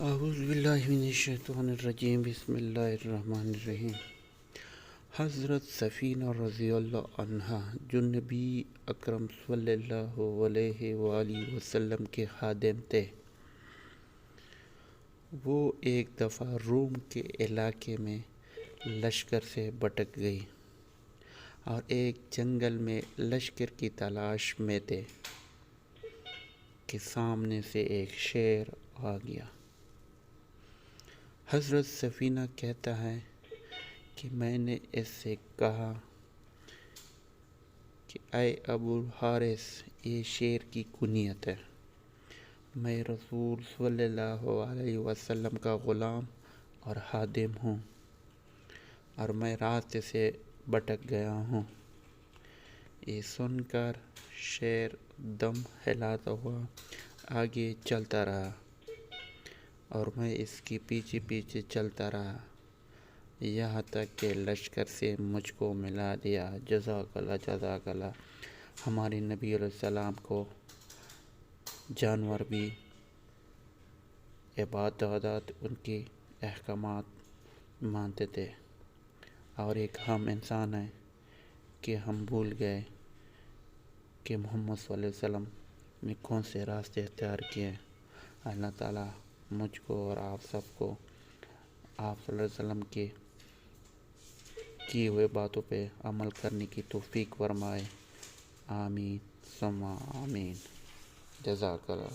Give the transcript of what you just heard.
اعوذ باللہ من الشیطان الرجیم، بسم اللہ الرحمن الرحیم۔ حضرت سفینہ رضی اللہ عنہا جو نبی اکرم صلی اللہ علیہ وآلہ وسلم کے خادم تھے، وہ ایک دفعہ روم کے علاقے میں لشکر سے بھٹک گئی اور ایک جنگل میں لشکر کی تلاش میں تھے کہ سامنے سے ایک شیر آ گیا۔ حضرت سفینہ کہتا ہے کہ میں نے اس سے کہا کہ اے ابو الحارث، یہ شیر کی کنیت ہے، میں رسول صلی اللہ علیہ وسلم کا غلام اور خادم ہوں اور میں راستے سے بھٹک گیا ہوں۔ یہ سن کر شیر دم ہلاتا ہوا آگے چلتا رہا اور میں اس کے پیچھے پیچھے چلتا رہا، یہاں تک کہ لشکر سے مجھ کو ملا دیا۔ جزاک اللہ، جزاک اللہ۔ ہمارے نبی علیہ السلام کو جانور بھی عبادات ان کی احکامات مانتے تھے، اور ایک ہم انسان ہیں کہ ہم بھول گئے کہ محمد صلی اللہ علیہ وسلم نے کون سے راستے اختیار کیے ہیں۔ اللہ تعالیٰ مجھ کو اور آپ سب کو آپ صلی اللہ علیہ وسلم کی ہوئے باتوں پہ عمل کرنے کی توفیق فرمائے۔ آمین ثم آمین۔ جزاک اللہ۔